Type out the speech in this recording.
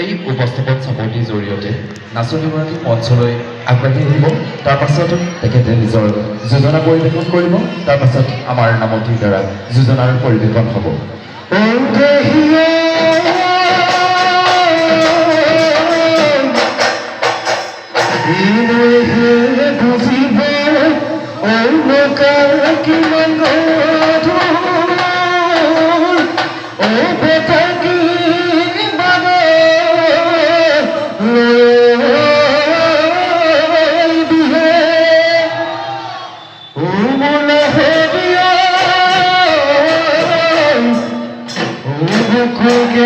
এই উপস্থাপন চাপনিৰ জৰিয়তে নাচনীগৰাকী মঞ্চলৈ আগবাঢ়ি আহিব। তাৰ পাছত তেখেতে নিজৰ যোজনা পৰিৱেশন কৰিব। তাৰ পাছত আমাৰ নামতিৰ দ্বাৰা যোজনাৰ পৰিৱেশন হ'ব। Could